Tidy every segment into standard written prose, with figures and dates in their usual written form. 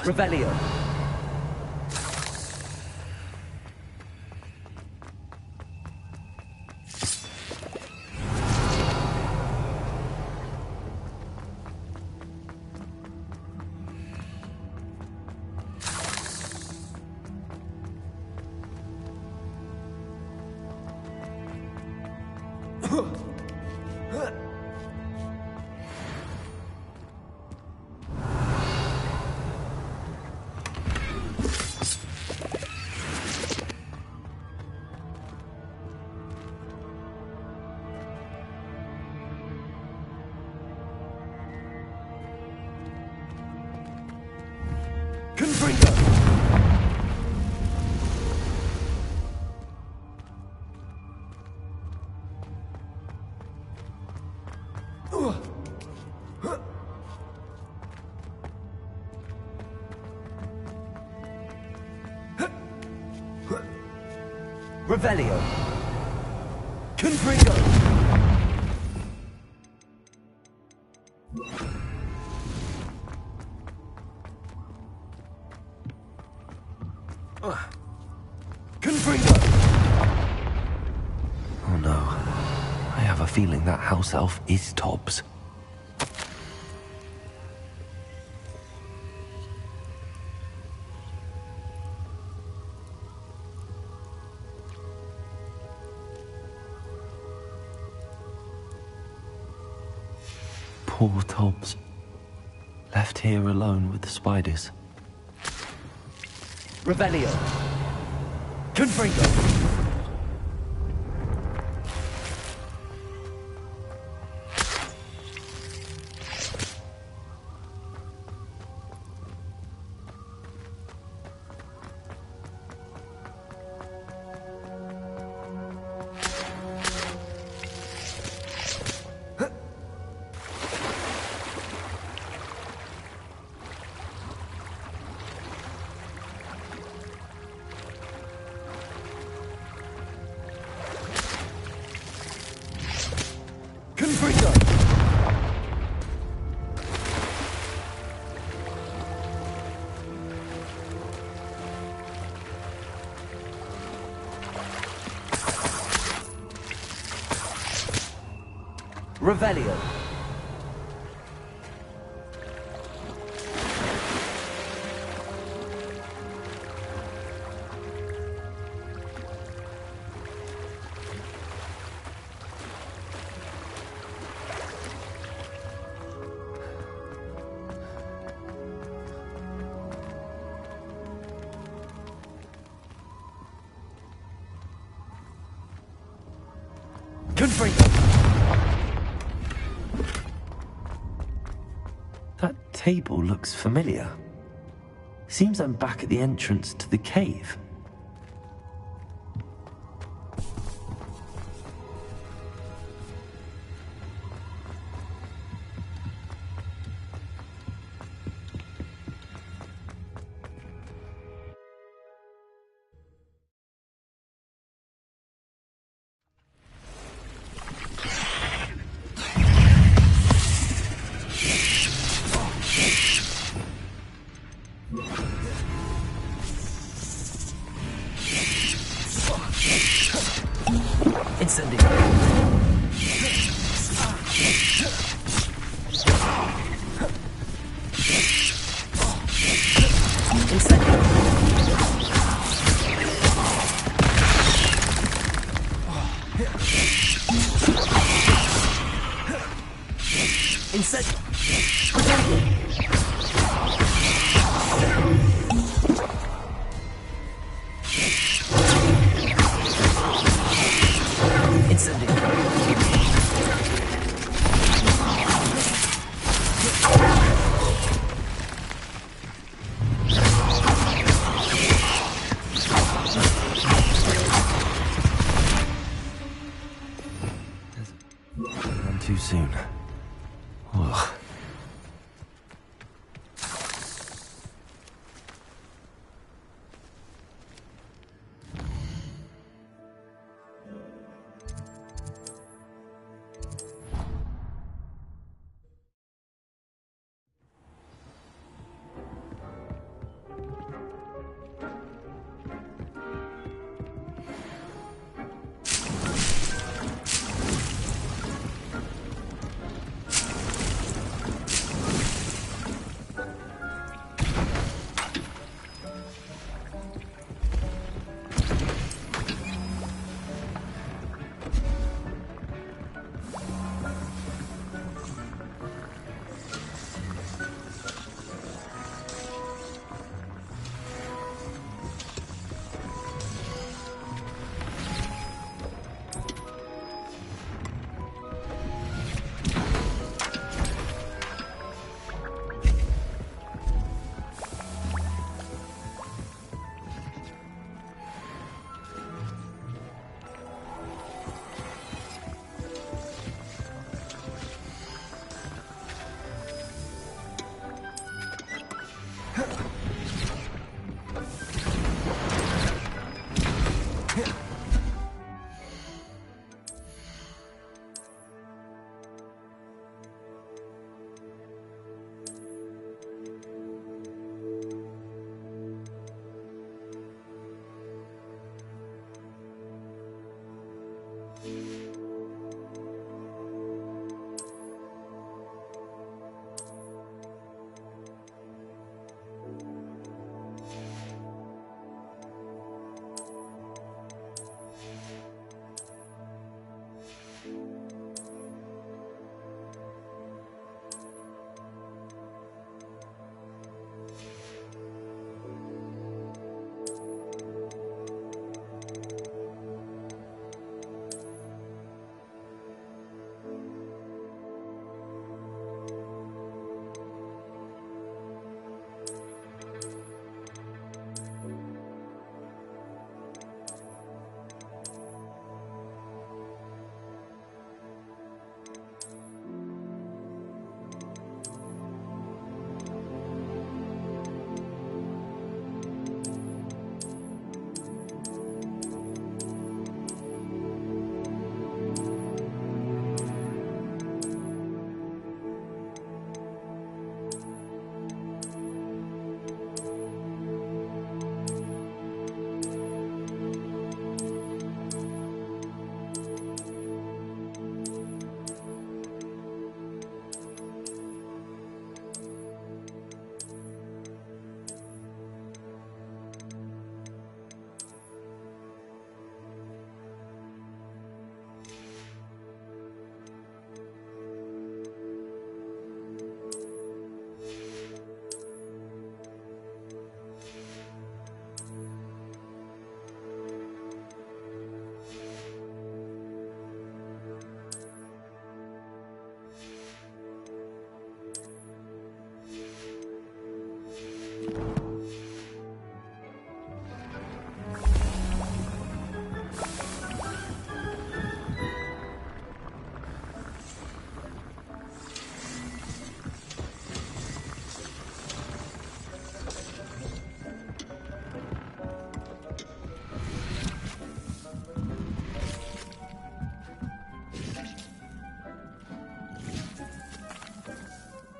Revelio. Revelio. Confringo. Confringo. Oh no. I have a feeling that house elf is Tobbs. Poor Tobbs. Left here alone with the spiders. Revelio. Confringo. Revelio. Confringo. That table looks familiar. Seems I'm back at the entrance to the cave. Incendio. Incendio. Incendio. None too soon. Ugh.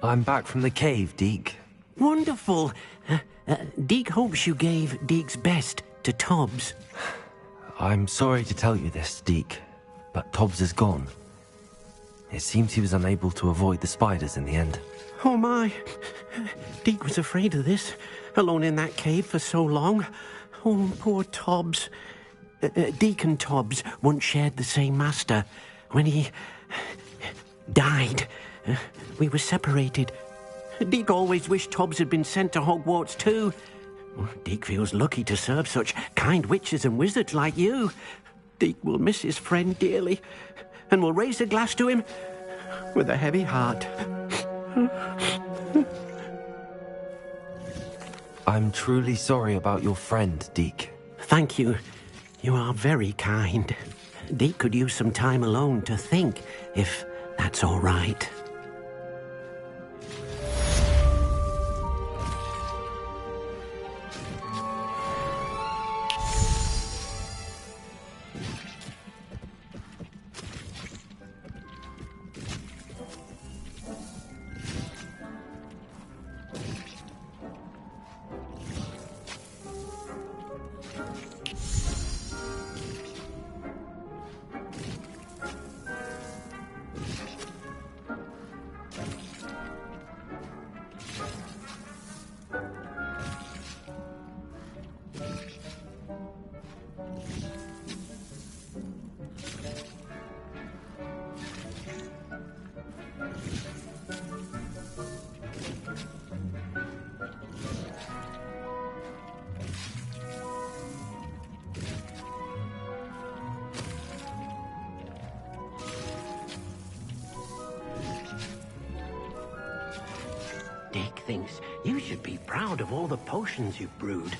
I'm back from the cave, Deke. Wonderful. Deke hopes you gave Deke's best to Tobbs. I'm sorry to tell you this, Deke, but Tobbs is gone. It seems he was unable to avoid the spiders in the end. Oh my. Deke was afraid of this, alone in that cave for so long. Oh, poor Tobbs. Deke and Tobbs once shared the same master. When he died, we were separated. Deke always wished Tobbs had been sent to Hogwarts too. Deke feels lucky to serve such kind witches and wizards like you. Deke will miss his friend dearly, and will raise a glass to him with a heavy heart. I'm truly sorry about your friend, Deke. Thank you. You are very kind. Deke could use some time alone to think, if that's all right. Deke thinks you should be proud of all the potions you've brewed.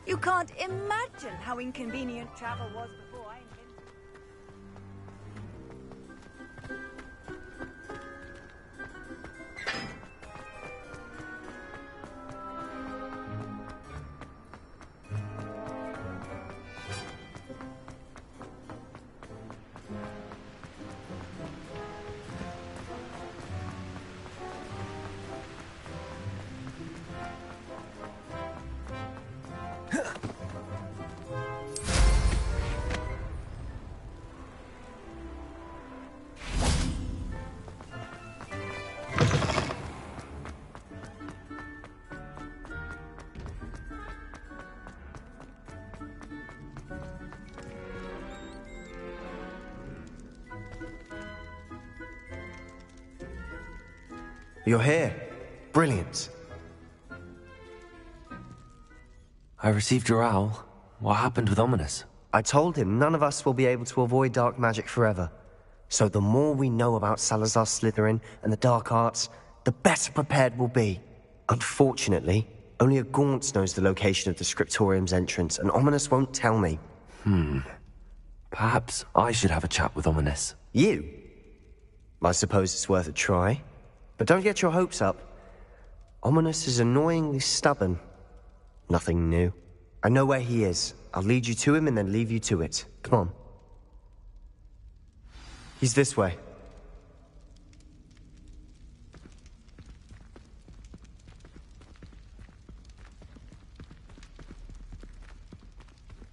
You can't imagine how inconvenient travel was before I invented... You're here. Brilliant. I received your owl. What happened with Ominous? I told him none of us will be able to avoid dark magic forever. So the more we know about Salazar Slytherin and the dark arts, the better prepared we'll be. Unfortunately, only a Gaunt knows the location of the Scriptorium's entrance, and Ominous won't tell me. Perhaps I should have a chat with Ominous. You? I suppose it's worth a try. But don't get your hopes up. Ominous is annoyingly stubborn. Nothing new. I know where he is. I'll lead you to him and then leave you to it. Come on. He's this way.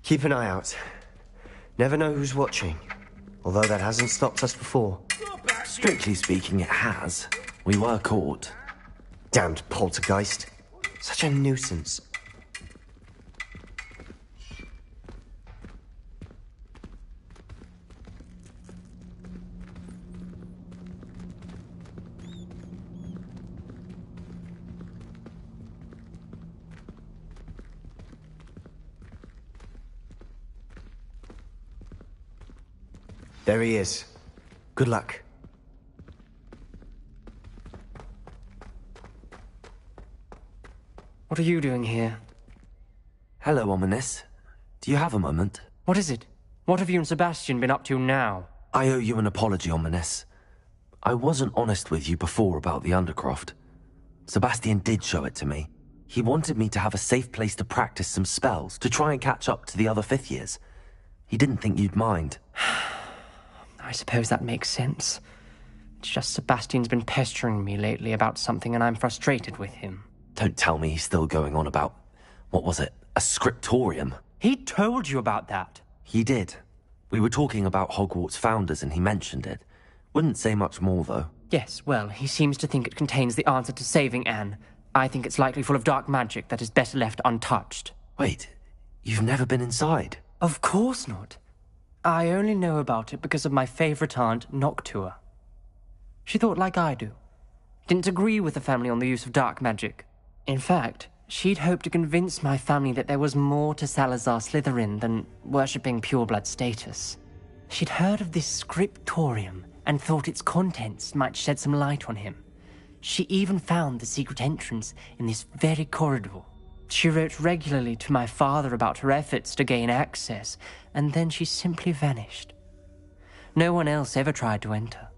Keep an eye out. Never know who's watching. Although that hasn't stopped us before. Strictly speaking, it has. We were caught. Damned poltergeist. Such a nuisance. There he is. Good luck. What are you doing here? Hello, Ominous. Do you have a moment? What is it? What have you and Sebastian been up to now? I owe you an apology, Ominous. I wasn't honest with you before about the Undercroft. Sebastian did show it to me. He wanted me to have a safe place to practice some spells, to try and catch up to the other 5th years. He didn't think you'd mind. I suppose that makes sense. It's just Sebastian's been pestering me lately about something and I'm frustrated with him. Don't tell me he's still going on about, what was it, a scriptorium? He told you about that. He did. We were talking about Hogwarts founders and he mentioned it. Wouldn't say much more, though. Yes, well, he seems to think it contains the answer to saving Anne. I think it's likely full of dark magic that is better left untouched. Wait, you've never been inside? Of course not. I only know about it because of my favorite aunt, Noctua. She thought like I do. Didn't agree with the family on the use of dark magic. In fact, she'd hoped to convince my family that there was more to Salazar Slytherin than worshipping pureblood status. She'd heard of this scriptorium and thought its contents might shed some light on him. She even found the secret entrance in this very corridor. She wrote regularly to my father about her efforts to gain access, and then she simply vanished. No one else ever tried to enter.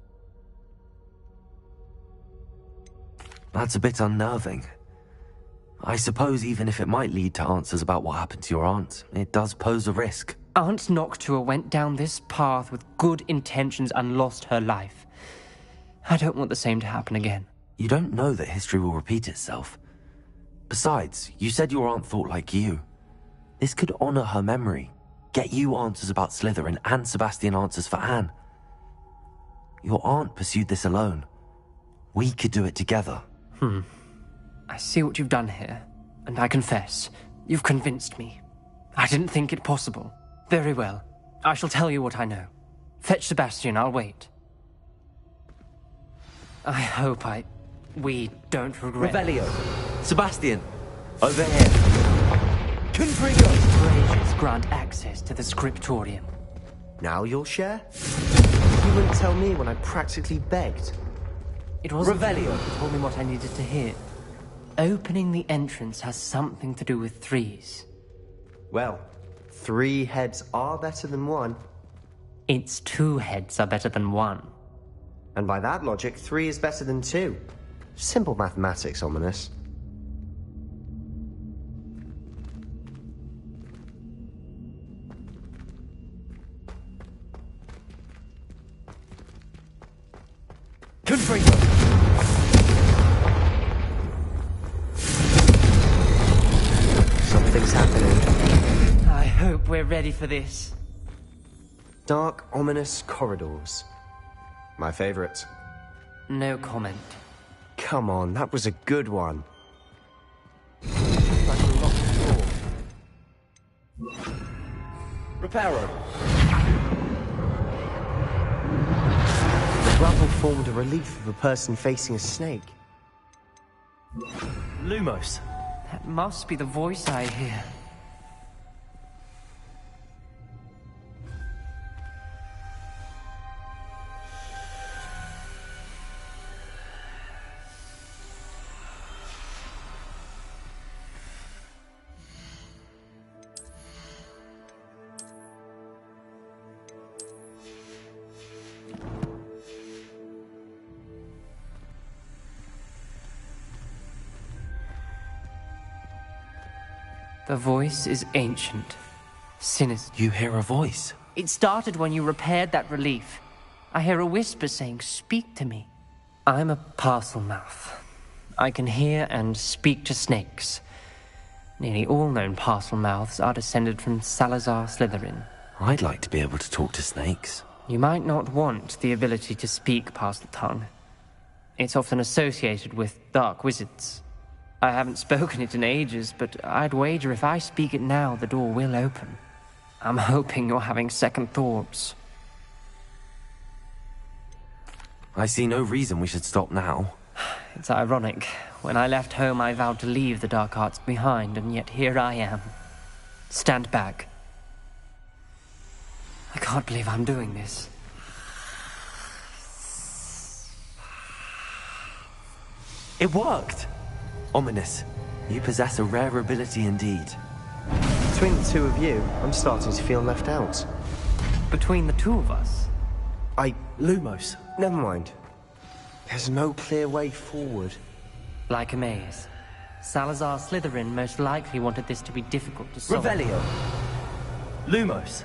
That's a bit unnerving. I suppose even if it might lead to answers about what happened to your aunt, it does pose a risk. Aunt Noctua went down this path with good intentions and lost her life. I don't want the same to happen again. You don't know that history will repeat itself. Besides, you said your aunt thought like you. This could honor her memory, get you answers about Slytherin and Sebastian answers for Anne. Your aunt pursued this alone. We could do it together. I see what you've done here, and I confess, you've convinced me. I didn't think it possible. Very well. I shall tell you what I know. Fetch Sebastian, I'll wait. I hope we don't regret... Revelio! Sebastian! Over here! Confringo! Braziers grant access to the scriptorium. Now you'll share? You wouldn't tell me when I practically begged. It wasn't Revelio. you told me what I needed to hear. Opening the entrance has something to do with threes. Well, 3 heads are better than 1. Its 2 heads are better than 1. And by that logic, 3 is better than 2. Simple mathematics, Ominous. Confringo! Something's happening. I hope we're ready for this. Dark, ominous corridors. My favorite. No comment. Come on, that was a good one. Like a locked door. Reparo! The rubble formed a relief of a person facing a snake. Lumos! That must be the voice I hear. The voice is ancient, sinister. You hear a voice? It started when you repaired that relief. I hear a whisper saying, "Speak to me." I'm a parcel mouth. I can hear and speak to snakes. Nearly all known parcel mouths are descended from Salazar Slytherin. I'd like to be able to talk to snakes. You might not want the ability to speak parcel tongue. It's often associated with dark wizards. I haven't spoken it in ages, but I'd wager if I speak it now, the door will open. I'm hoping you're having second thoughts. I see no reason we should stop now. It's ironic. When I left home, I vowed to leave the dark arts behind, and yet here I am. Stand back. I can't believe I'm doing this. It worked! Ominous, you possess a rare ability indeed. Between the two of you, I'm starting to feel left out. Between the two of us? Lumos. Never mind. There's no clear way forward. Like a maze. Salazar Slytherin most likely wanted this to be difficult to solve. Revelio. Lumos.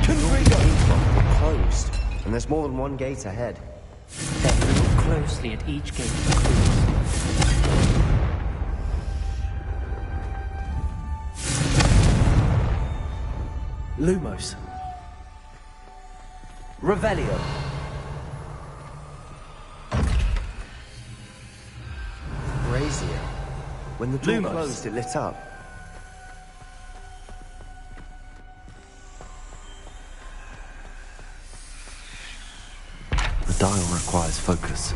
Gates are closed, and there's more than one gate ahead. Then look closely at each gate for clues. Lumos. Revelio. Brazier. When the door Lumos. closed, it lit up. The dial requires focus.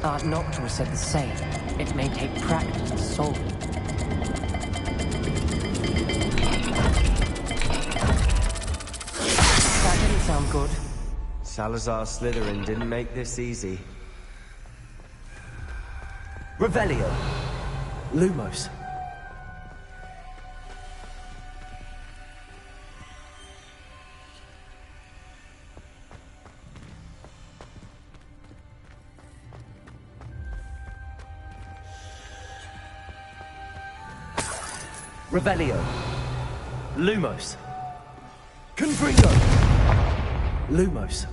Aunt Noctua said the same. It may take practice to solve it. That didn't sound good. Salazar Slytherin didn't make this easy. Revelio. Lumos. Revelio. Lumos. Confringo. Lumos.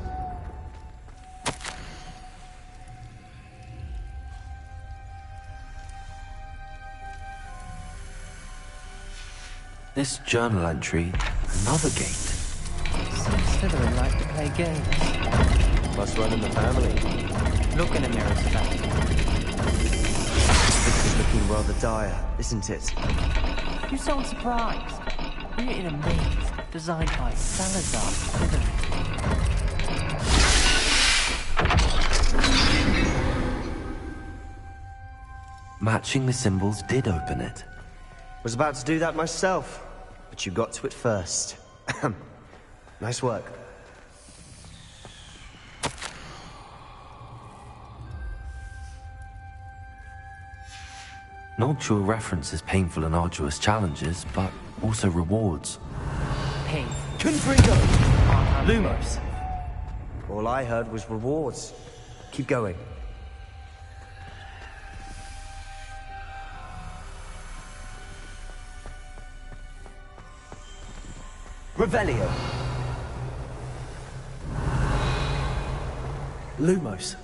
This journal entry, another gate. Seems Slytherin like to play games. Must run in the family. Look in a mirror, Sebastian. This is looking rather dire, isn't it? You sound surprised. We're in a maze designed by Salazar Slytherin. Matching the symbols did open it. Was about to do that myself, but you got to it first. Nice work. Noctua references painful and arduous challenges, but also rewards. Pain. Confringo! Lumos. All I heard was rewards. Keep going. Revelio. Lumos.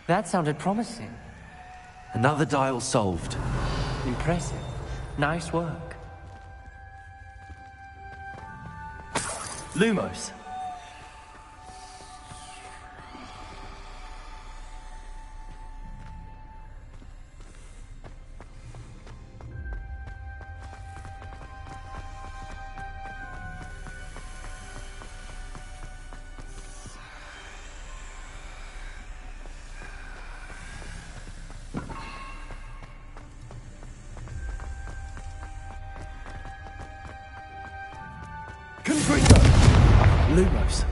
That sounded promising. Another dial solved. Impressive. Nice work. Lumos. Confringo. Lumos.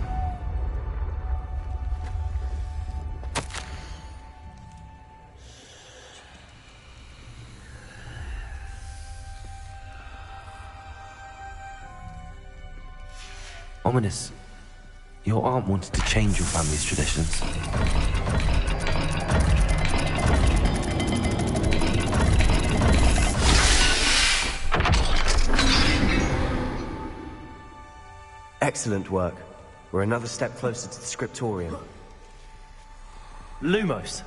Ominous. Your aunt wanted to change your family's traditions. Excellent work. We're another step closer to the scriptorium. Lumos.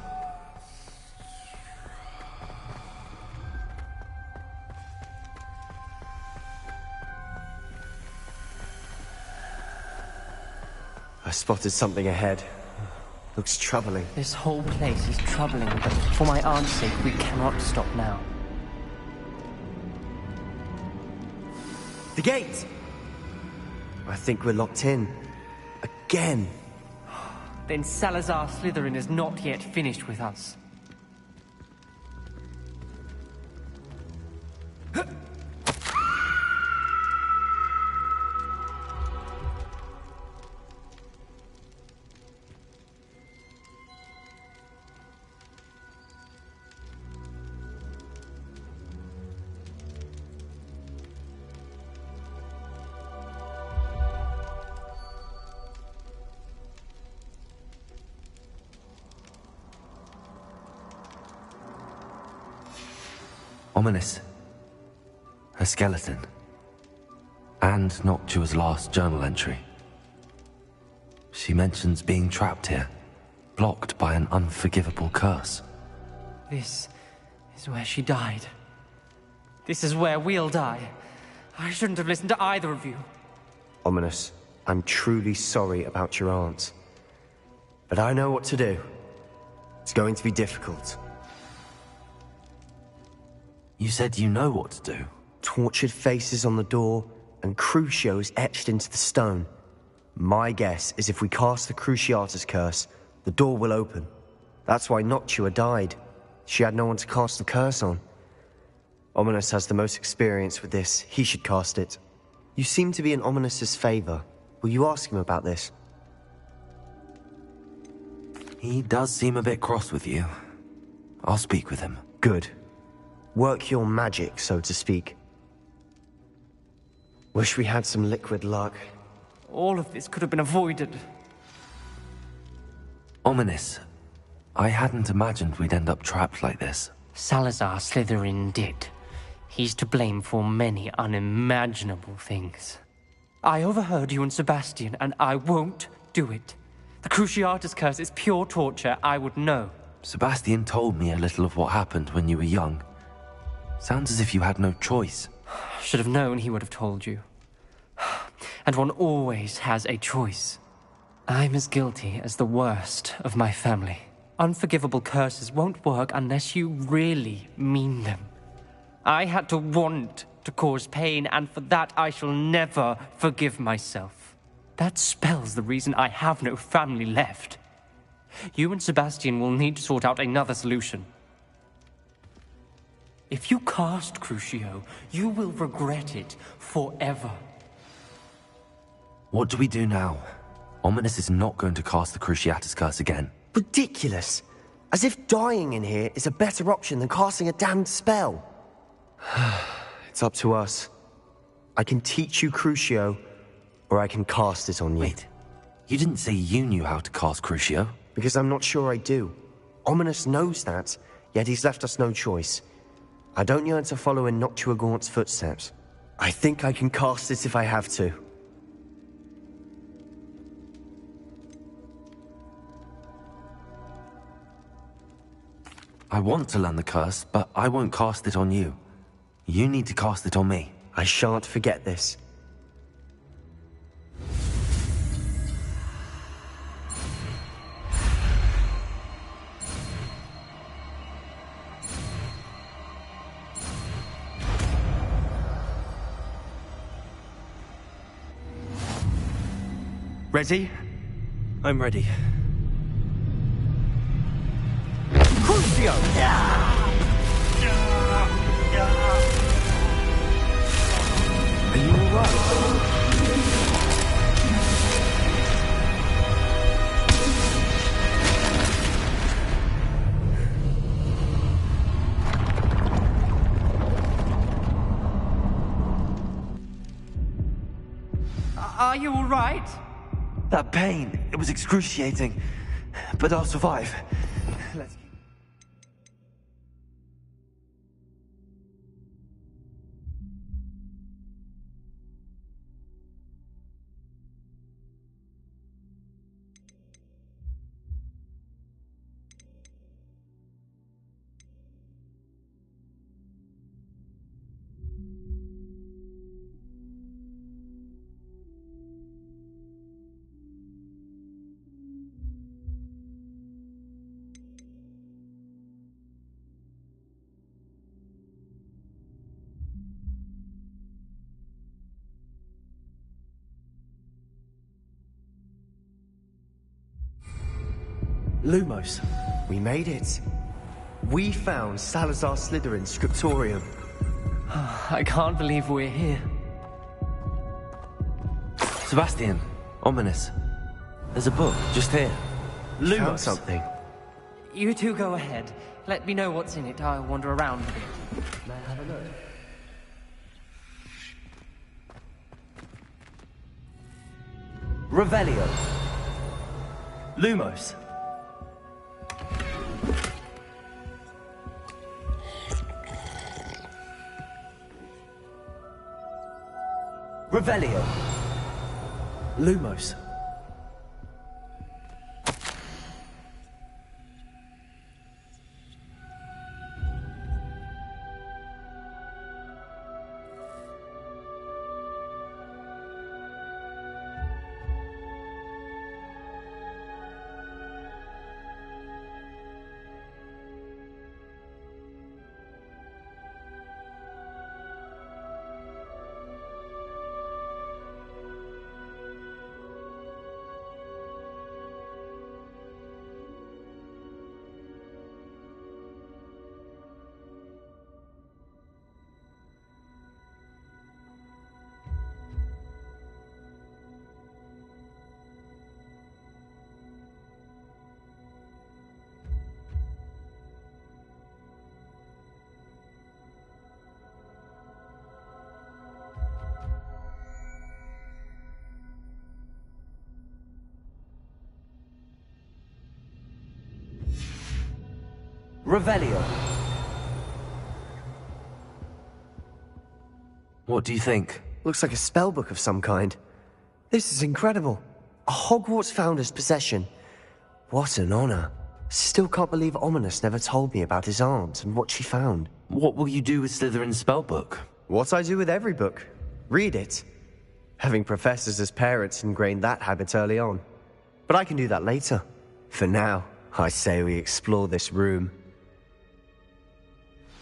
I spotted something ahead. Looks troubling. This whole place is troubling, but for my aunt's sake, we cannot stop now. The gate! I think we're locked in. Again. Then Salazar Slytherin is not yet finished with us. Ominous. Her skeleton. And Noctua's last journal entry. She mentions being trapped here, blocked by an unforgivable curse. This is where she died. This is where we'll die. I shouldn't have listened to either of you. Ominous, I'm truly sorry about your aunt. But I know what to do. It's going to be difficult. You said you know what to do. Tortured faces on the door, and Crucio is etched into the stone. My guess is if we cast the Cruciatus curse, the door will open. That's why Noctua died. She had no one to cast the curse on. Ominous has the most experience with this. He should cast it. You seem to be in Ominous's favor. Will you ask him about this? He does seem a bit cross with you. I'll speak with him. Good. Work your magic, so to speak. Wish we had some liquid luck. All of this could have been avoided. Ominous. I hadn't imagined we'd end up trapped like this. Salazar Slytherin did. He's to blame for many unimaginable things. I overheard you and Sebastian, and I won't do it. The Cruciatus curse is pure torture, I would know. Sebastian told me a little of what happened when you were young. Sounds as if you had no choice. Should have known he would have told you. And one always has a choice. I'm as guilty as the worst of my family. Unforgivable curses won't work unless you really mean them. I had to want to cause pain, and for that I shall never forgive myself. That spells the reason I have no family left. You and Sebastian will need to sort out another solution. If you cast Crucio, you will regret it forever. What do we do now? Ominous is not going to cast the Cruciatus curse again. Ridiculous. As if dying in here is a better option than casting a damned spell. It's up to us. I can teach you Crucio, or I can cast it on you. Wait, you didn't say you knew how to cast Crucio? Because I'm not sure I do. Ominous knows that, yet he's left us no choice. I don't yearn to follow in Noctua Gaunt's footsteps. I think I can cast it if I have to. I want to learn the curse, but I won't cast it on you. You need to cast it on me. I shan't forget this. Ready? I'm ready. Crucio! Are you alright? Are you all right? That pain, it was excruciating. But I'll survive. Let's... Lumos. We made it. We found Salazar Slytherin's scriptorium. I can't believe we're here. Sebastian, ominous. There's a book just here. Found Lumos. something. You two go ahead. Let me know what's in it. I'll wander around a bit. May I have a look? Revelio. Lumos. Revelio. Lumos. Revelio. What do you think? Looks like a spellbook of some kind. This is incredible. A Hogwarts founder's possession. What an honor. Still can't believe Ominous never told me about his aunt and what she found. What will you do with Slytherin's spellbook? What I do with every book. Read it. Having professors as parents ingrained that habit early on. But I can do that later. For now, I say we explore this room.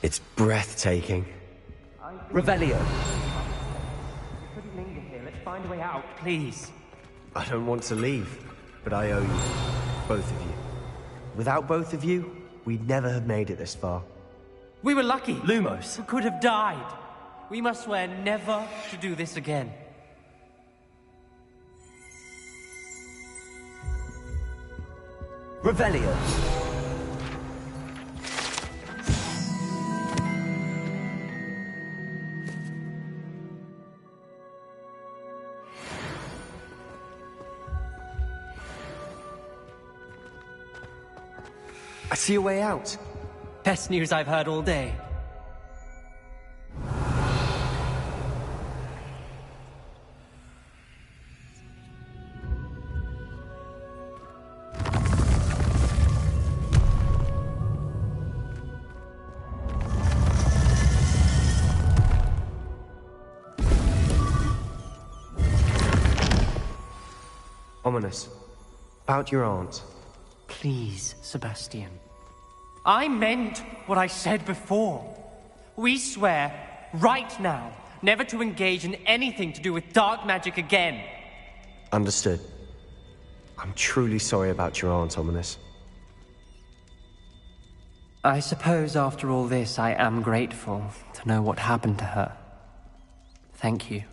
It's breathtaking. Revelio. Couldn't linger here. Let's find a way out, please. I don't want to leave, but I owe you. Both of you. Without both of you, we'd never have made it this far. We were lucky. Lumos. We could have died. We must swear never to do this again. Revelio. I see a way out. Best news I've heard all day. Ominous. About your aunt. Please, Sebastian. I meant what I said before. We swear, right now, never to engage in anything to do with dark magic again. Understood. I'm truly sorry about your aunt, Ominous. I suppose after all this, I am grateful to know what happened to her. Thank you.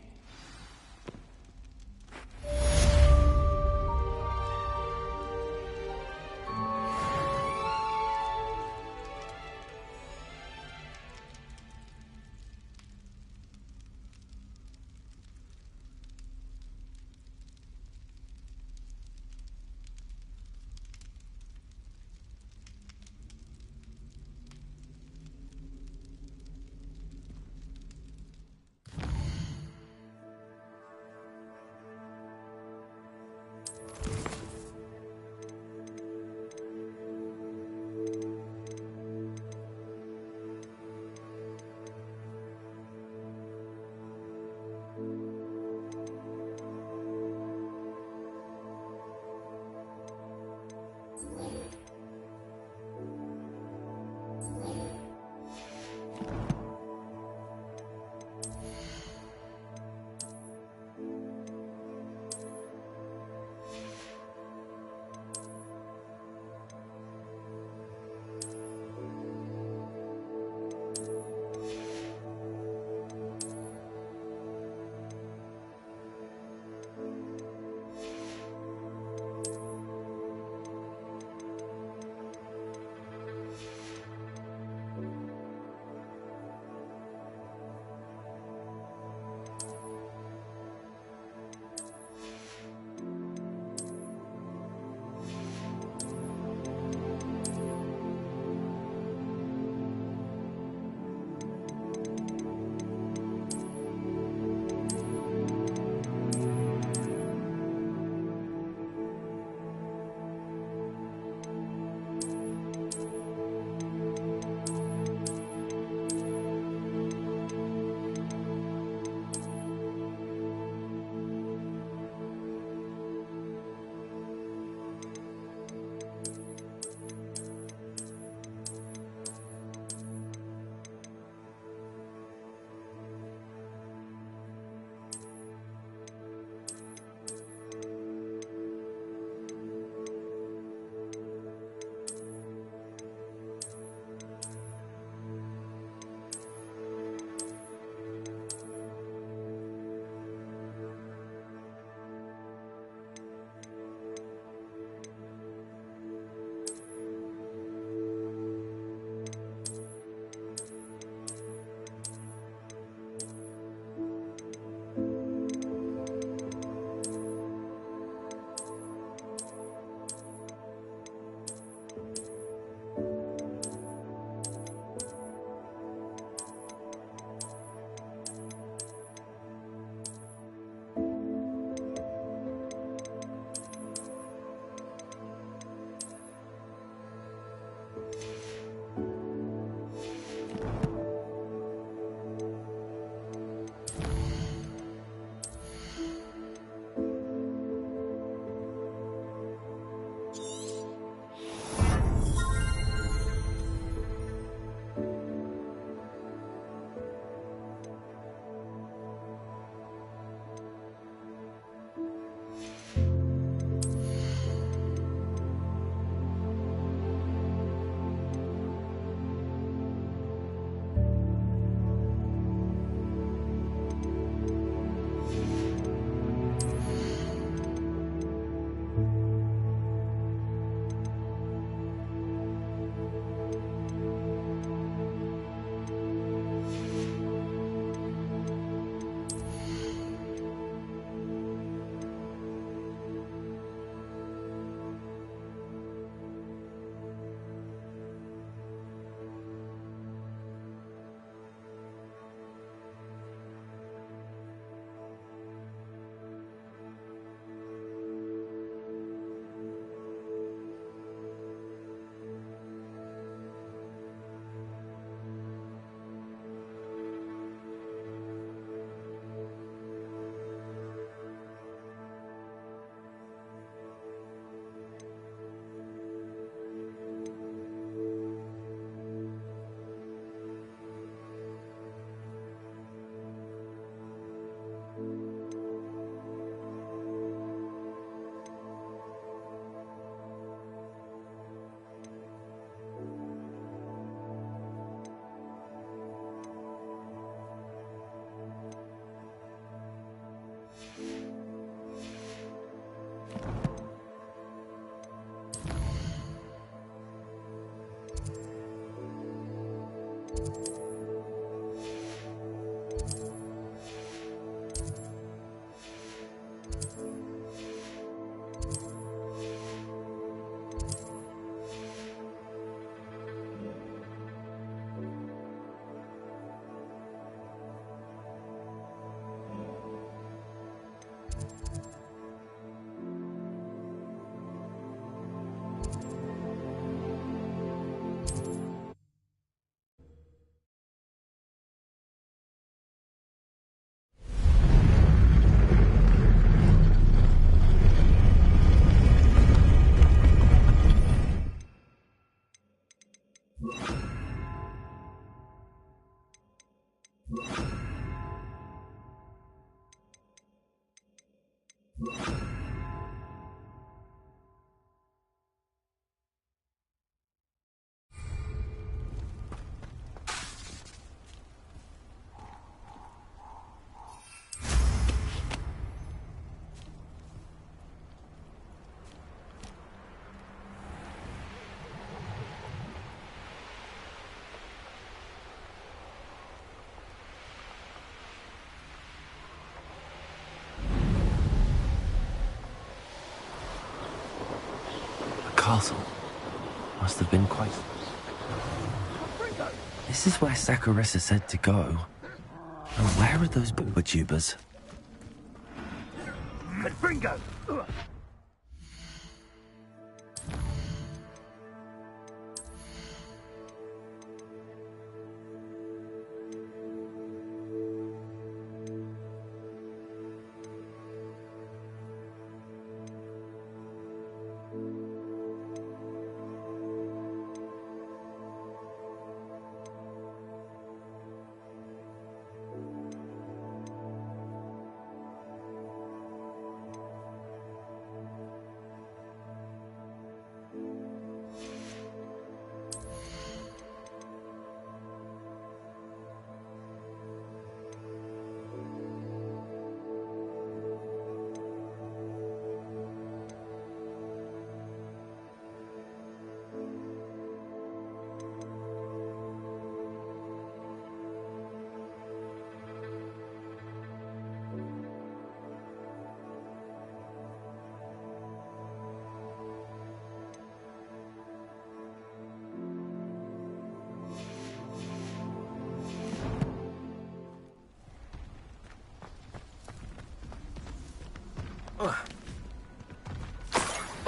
castle. Must have been quite... This is where Saccharissa said to go. And where are those booba tubers? Confringo!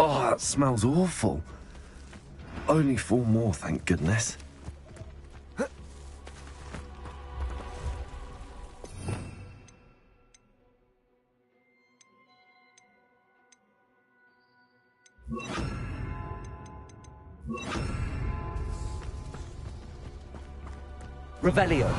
Oh, that smells awful. Only 4 more, thank goodness. Revelio.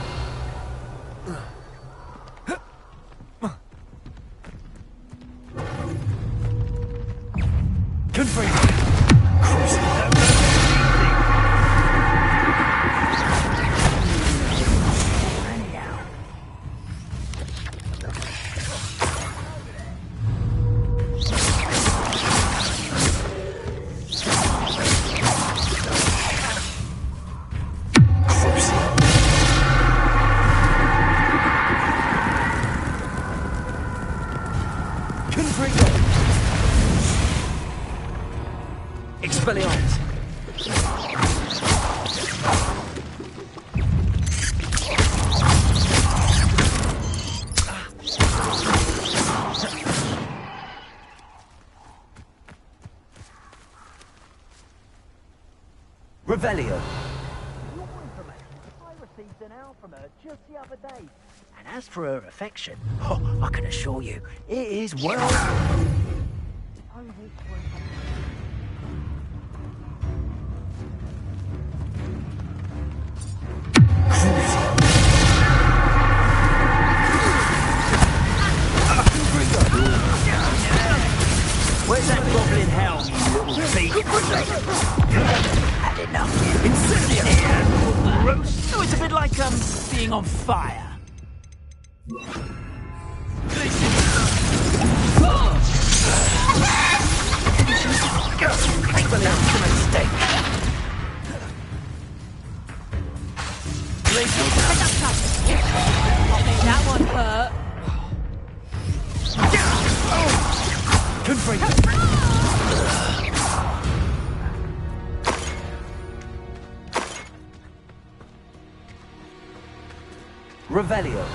Expelliarmus. Revelio. Your information, I received an owl from her just the other day. And as for her affection, I can assure you, it is well... Where's that goblin hell, you little thief? Had enough. Incendio! Gross. Oh, it's a bit like, being on fire. That one hurt. Revelio.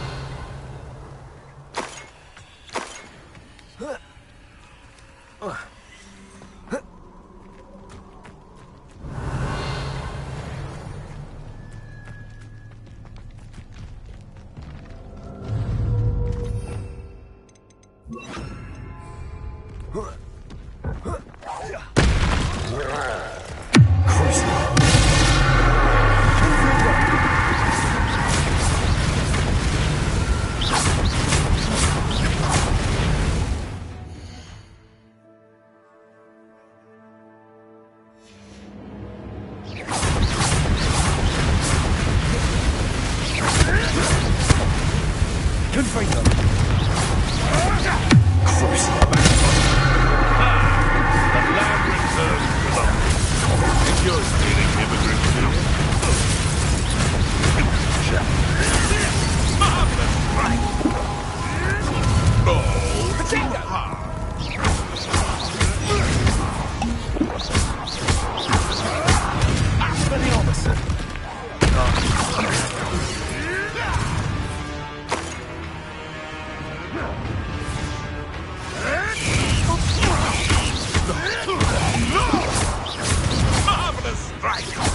Marvelous strike!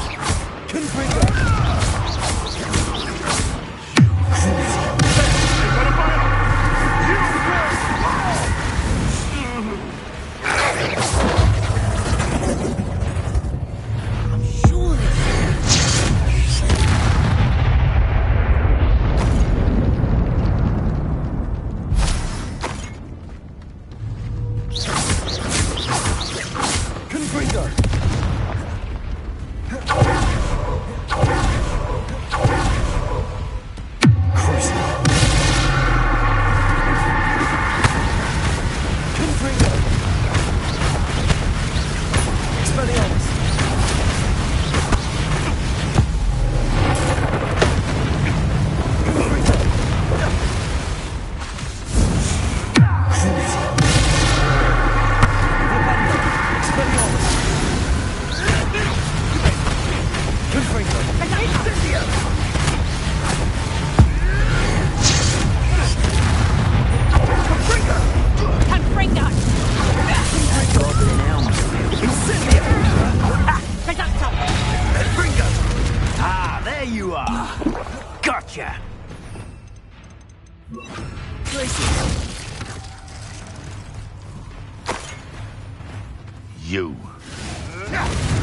You.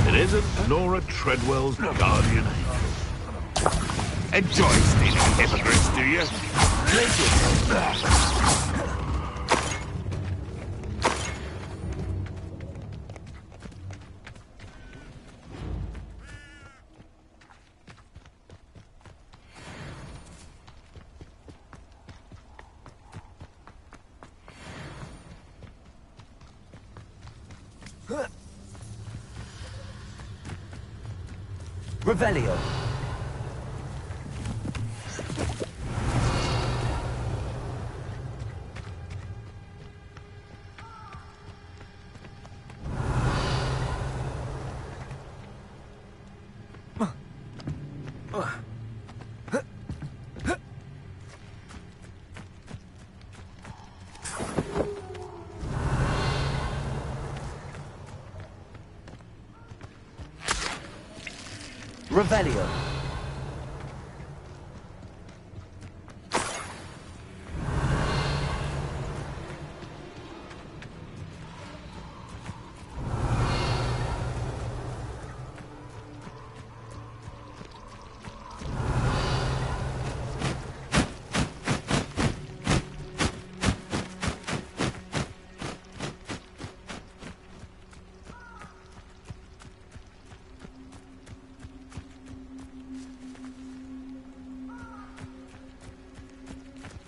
It isn't Nora Treadwell's guardian angel. Enjoy stealing hypocrites, do you? Revelio. Revelio.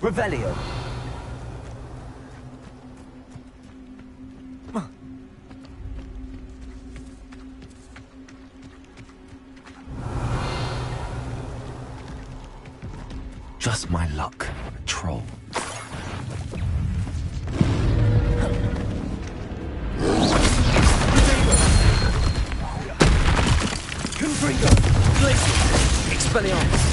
Revelio. Just my luck, troll. Confringo. Glacier. Expelliarmus.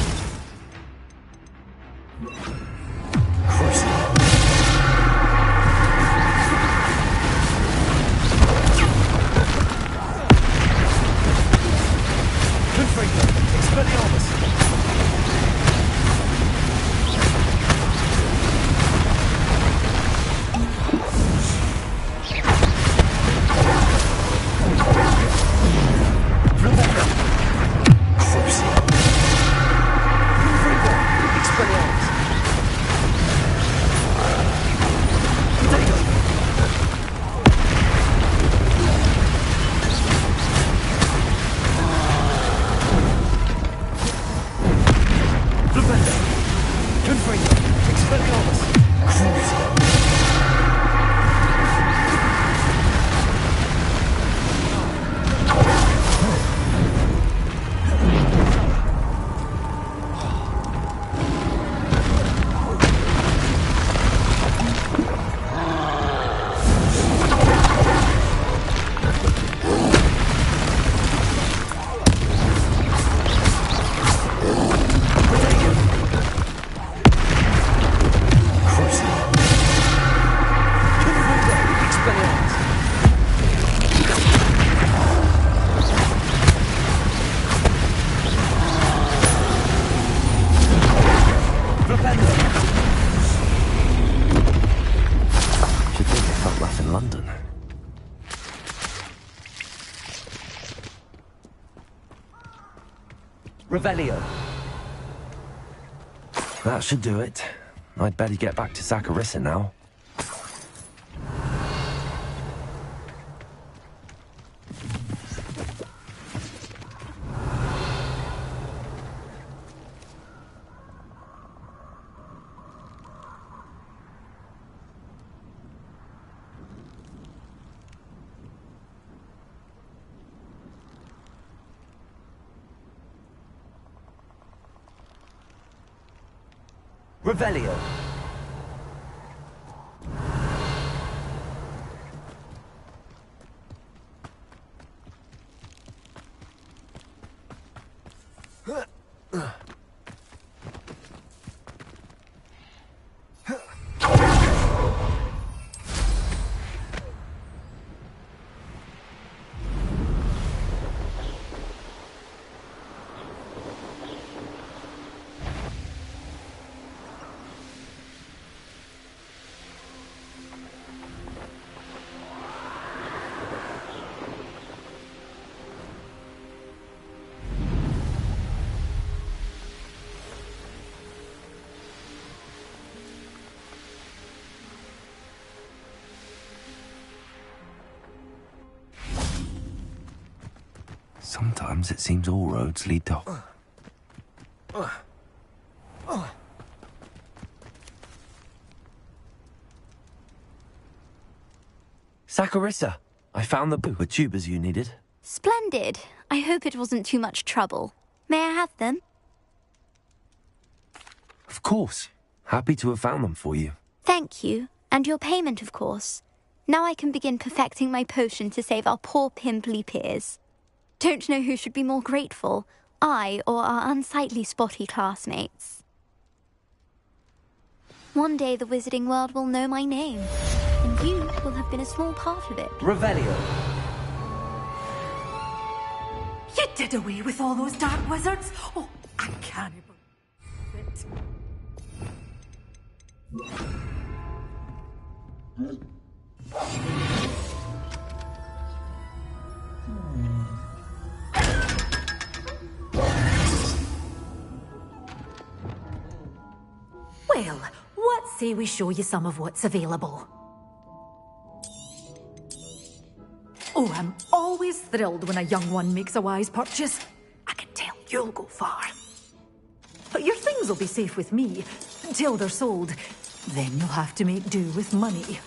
Revelio. That should do it. I'd better get back to Saccharissa now. Revelio. Sometimes it seems all roads lead to... Saccharissa, I found the booper tubers you needed. Splendid. I hope it wasn't too much trouble. May I have them? Of course. Happy to have found them for you. Thank you. And your payment, of course. Now I can begin perfecting my potion to save our poor pimply peers. Don't know who should be more grateful, I or our unsightly spotty classmates. One day the wizarding world will know my name, and you will have been a small part of it. Revelio. You did away with all those dark wizards? Oh, I can't believe it. Well, what say we show you some of what's available? Oh, I'm always thrilled when a young one makes a wise purchase. I can tell you'll go far. But your things will be safe with me until they're sold. Then you'll have to make do with money.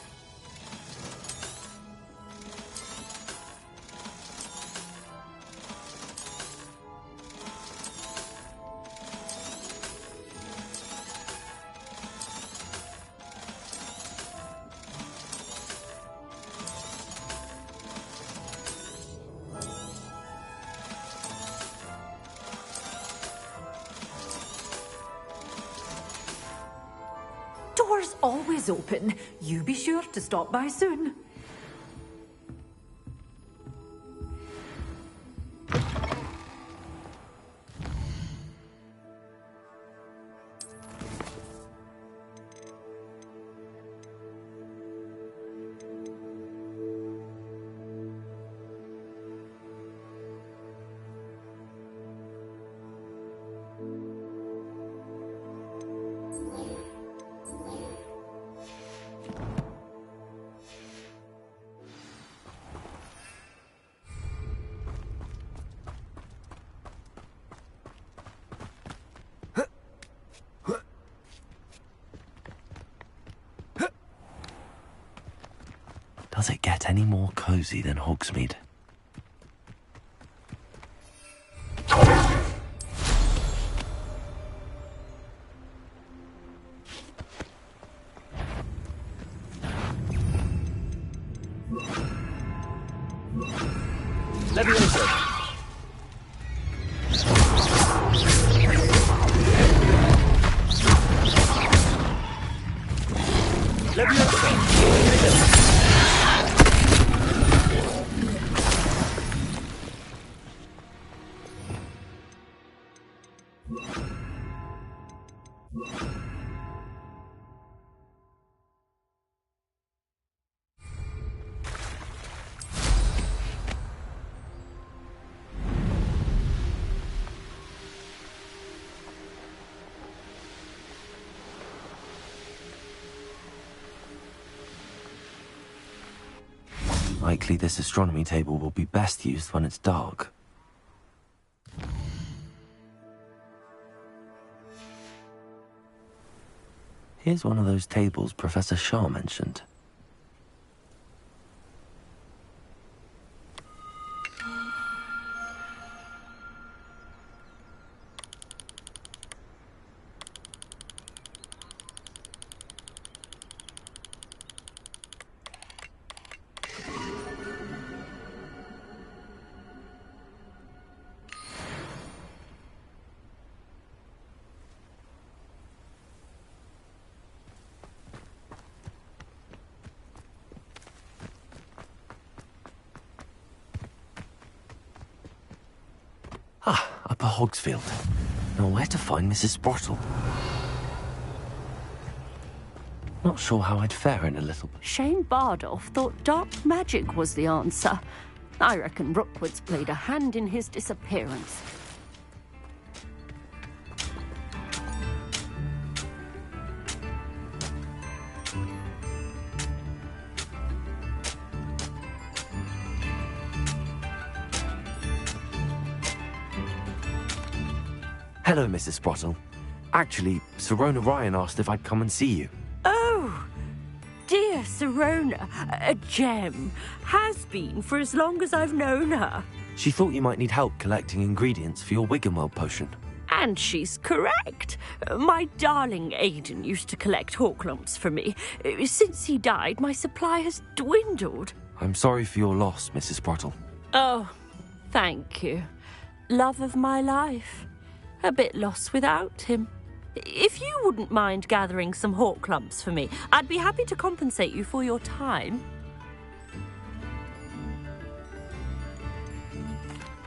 Doors always open. You be sure to stop by soon. Does it get any more cozy than Hogsmeade? Levioso! Likely this astronomy table will be best used when it's dark. Here's one of those tables Professor Shah mentioned. Upper Hogsfield. Now where to find Mrs. Sprottle? Not sure how I'd fare in a little... Shane Bardolph thought dark magic was the answer. I reckon Rookwood's played a hand in his disappearance. Hello, Mrs. Sprottle. Actually, Sirona Ryan asked if I'd come and see you. Oh, dear Sirona, a gem. Has been for as long as I've known her. She thought you might need help collecting ingredients for your Wiggenweld potion. And she's correct. My darling Aidan used to collect Horklumps for me. Since he died, my supply has dwindled. I'm sorry for your loss, Mrs. Sprottle. Oh, thank you. Love of my life. A bit lost without him. If you wouldn't mind gathering some Horklumps for me, I'd be happy to compensate you for your time.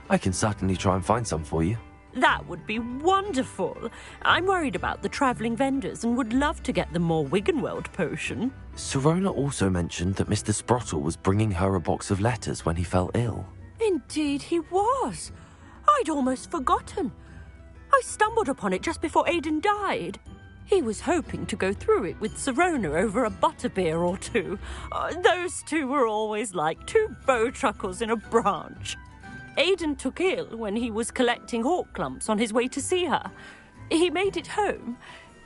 I can certainly try and find some for you. That would be wonderful. I'm worried about the travelling vendors and would love to get them more Wiggenweld potion. Sirona also mentioned that Mr. Sprottle was bringing her a box of letters when he fell ill. Indeed he was. I'd almost forgotten. I stumbled upon it just before Aidan died. He was hoping to go through it with Sirona over a butterbeer or two. Those two were always like two bowtruckles in a branch. Aidan took ill when he was collecting Horklumps on his way to see her. He made it home,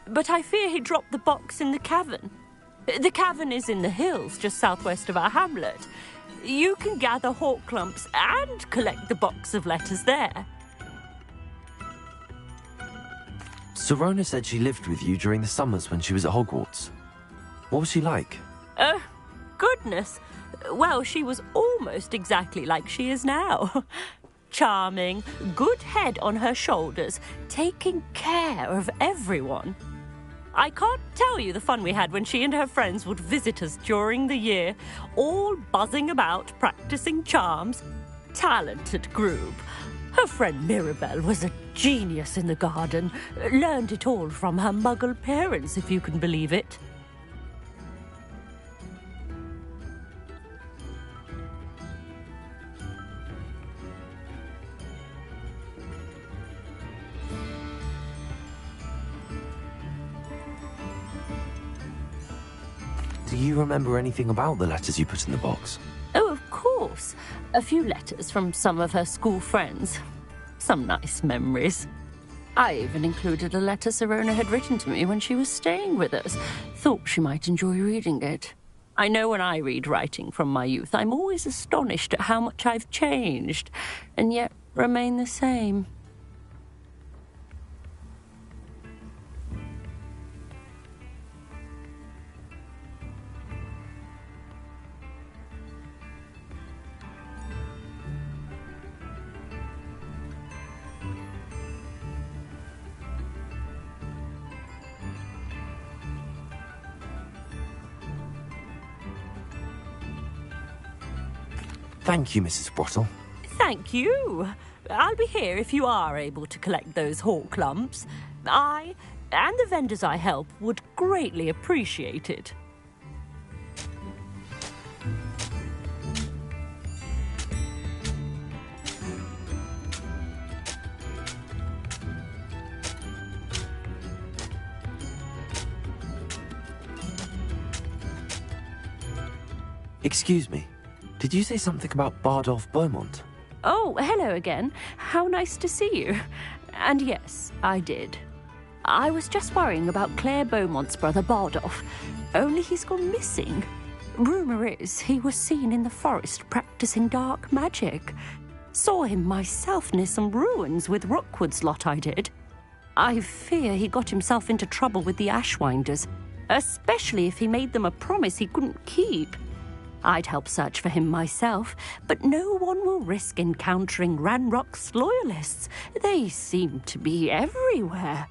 but I fear he dropped the box in the cavern. The cavern is in the hills just southwest of our hamlet. You can gather Horklumps and collect the box of letters there. Sirona said she lived with you during the summers when she was at Hogwarts. What was she like? Oh, goodness. Well, she was almost exactly like she is now. Charming, good head on her shoulders, taking care of everyone. I can't tell you the fun we had when she and her friends would visit us during the year, all buzzing about, practicing charms. Talented group. Her friend Mirabelle was a genius in the garden. Learned it all from her muggle parents, if you can believe it. Do you remember anything about the letters you put in the box? Oh, of course. A few letters from some of her school friends. Some nice memories. I even included a letter Sirona had written to me when she was staying with us. Thought she might enjoy reading it. I know when I read writing from my youth, I'm always astonished at how much I've changed, and yet remain the same. Thank you, Mrs. Sprottle. Thank you. I'll be here if you are able to collect those Horklumps. I, and the vendors I help, would greatly appreciate it. Excuse me. Did you say something about Bardolph Beaumont? Oh, hello again. How nice to see you. And yes, I did. I was just worrying about Claire Beaumont's brother Bardolph, only he's gone missing. Rumour is he was seen in the forest practicing dark magic. Saw him myself near some ruins with Rookwood's lot, I did. I fear he got himself into trouble with the Ashwinders, especially if he made them a promise he couldn't keep. I'd help search for him myself, but no one will risk encountering Ranrock's loyalists. They seem to be everywhere.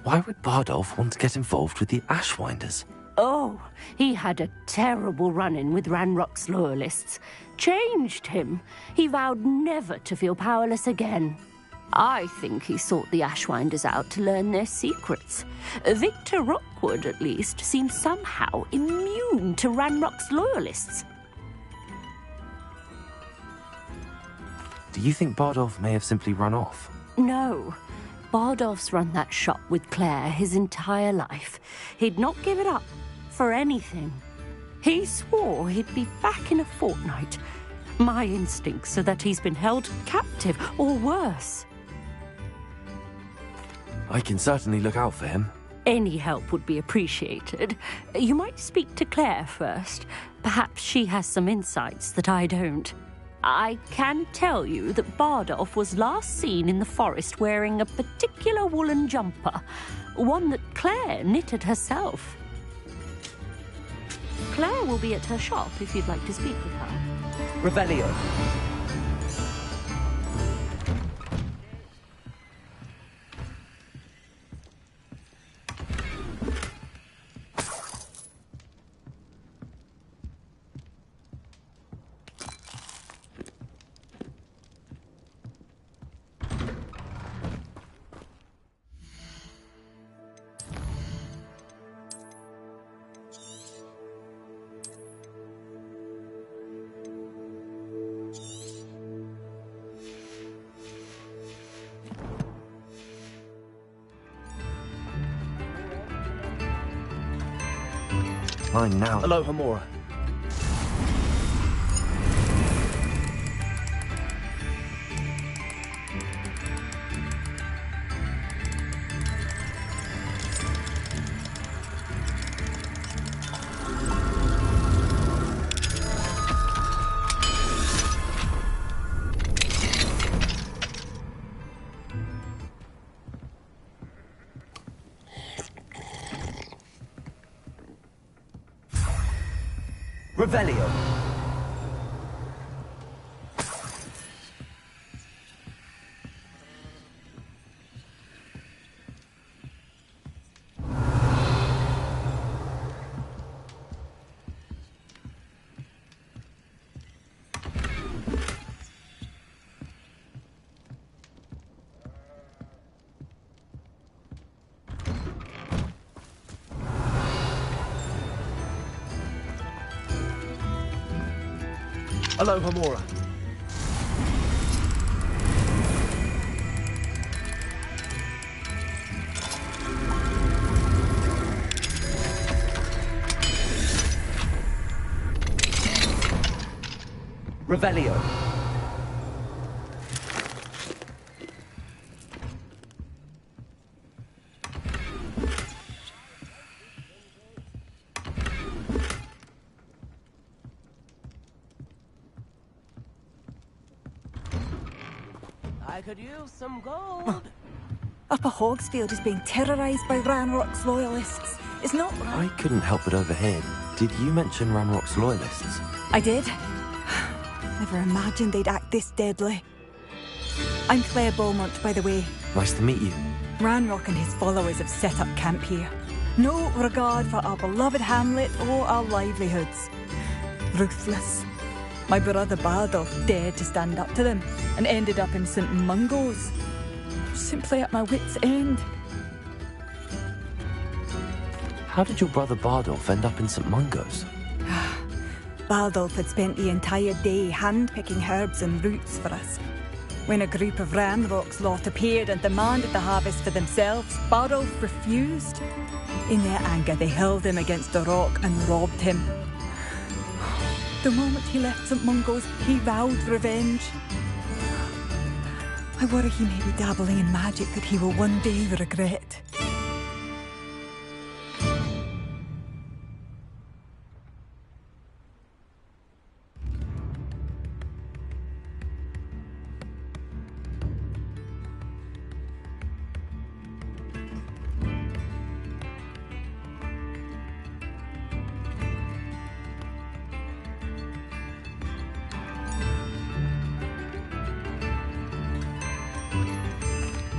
Why would Bardolph want to get involved with the Ashwinders? Oh, he had a terrible run-in with Ranrock's loyalists. Changed him. He vowed never to feel powerless again. I think he sought the Ashwinders out to learn their secrets. Victor Rookwood, at least, seems somehow immune to Ranrock's loyalists. Do you think Bardolph may have simply run off? No. Bardolph's run that shop with Claire his entire life. He'd not give it up for anything. He swore he'd be back in a fortnight. My instincts are that he's been held captive, or worse. I can certainly look out for him. Any help would be appreciated. You might speak to Claire first. Perhaps she has some insights that I don't. I can tell you that Bardolph was last seen in the forest wearing a particular woolen jumper, one that Claire knitted herself. Claire will be at her shop if you'd like to speak with her. Revelio. Mine now. Aloha Mora. Revelio. Aloha Mora. Revelio. I could use some gold. Upper Hogsfield is being terrorised by Ranrock's loyalists. It's not right. I couldn't help but overhear. Did you mention Ranrock's loyalists? I did. Never imagined they'd act this deadly. I'm Claire Beaumont, by the way. Nice to meet you. Ranrock and his followers have set up camp here. No regard for our beloved hamlet or our livelihoods. Ruthless. My brother Bardolph dared to stand up to them and ended up in St. Mungo's. Simply at my wit's end. How did your brother Bardolph end up in St. Mungo's? Bardolph had spent the entire day hand-picking herbs and roots for us. When a group of Ranrock's lot appeared and demanded the harvest for themselves, Bardolph refused. In their anger, they hurled him against a rock and robbed him. The moment he left St. Mungo's, he vowed revenge. I worry he may be dabbling in magic that he will one day regret.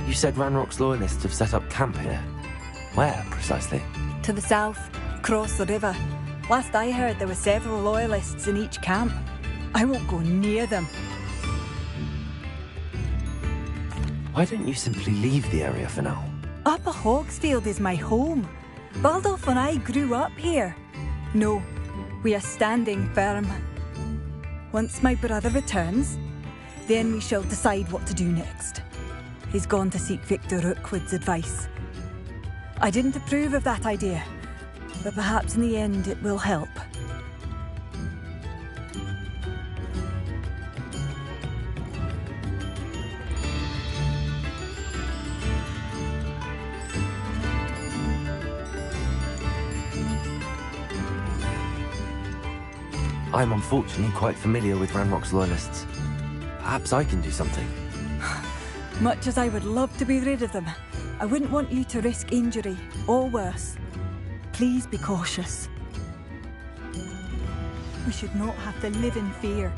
You said Ranrock's loyalists have set up camp here. Where, precisely? To the south, across the river. Last I heard, there were several loyalists in each camp. I won't go near them. Why don't you simply leave the area for now? Upper Hogsfield is my home. Baldolph and I grew up here. No, we are standing firm. Once my brother returns, then we shall decide what to do next. He's gone to seek Victor Rookwood's advice. I didn't approve of that idea, but perhaps in the end it will help. I'm unfortunately quite familiar with Ranrock's loyalists. Perhaps I can do something. Much as I would love to be rid of them, I wouldn't want you to risk injury, or worse. Please be cautious. We should not have to live in fear.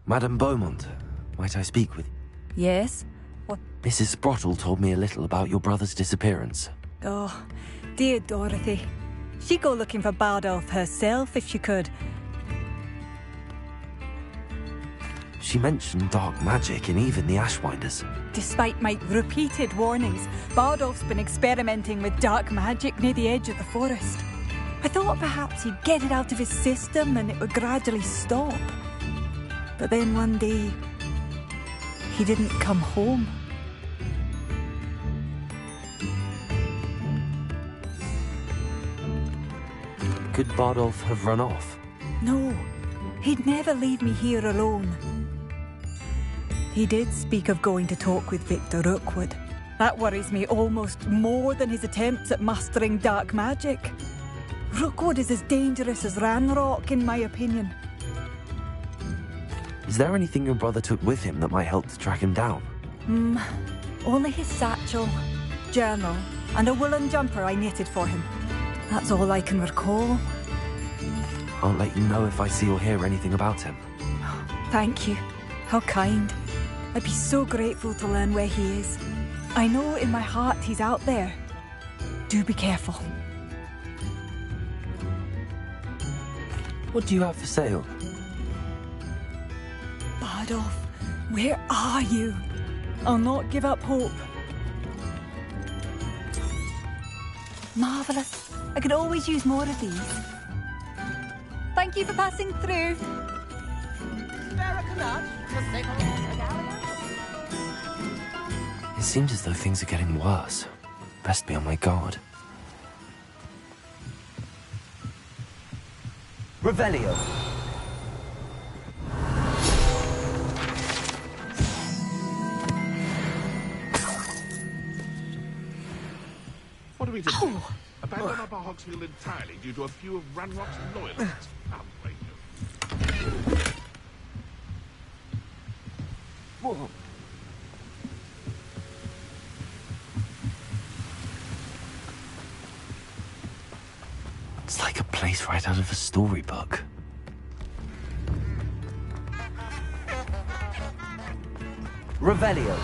Madame Beaumont, might I speak with you? Yes? What? Mrs. Sprottle told me a little about your brother's disappearance. Oh, dear Dorothy. She'd go looking for Bardolph herself if she could. She mentioned dark magic and even the Ashwinders. Despite my repeated warnings, Bardolph's been experimenting with dark magic near the edge of the forest. I thought perhaps he'd get it out of his system and it would gradually stop. But then one day, he didn't come home. Could Bardolph have run off? No, he'd never leave me here alone. He did speak of going to talk with Victor Rookwood. That worries me almost more than his attempts at mastering dark magic. Rookwood is as dangerous as Ranrock, in my opinion. Is there anything your brother took with him that might help to track him down? Only his satchel, journal, and a woolen jumper I knitted for him. That's all I can recall. I'll let you know if I see or hear anything about him. Thank you. How kind. I'd be so grateful to learn where he is. I know in my heart he's out there. Do be careful. What do you have for sale? Bardolph, where are you? I'll not give up hope. Marvellous. I could always use more of these. Thank you for passing through. It seems as though things are getting worse. Best be on my guard. Revelio. What are we to do? Abandon Upper Hogsfield entirely due to a few of Ranrock's loyalists? Outrageous. Whoa. It's like a place right out of a storybook. Revelio.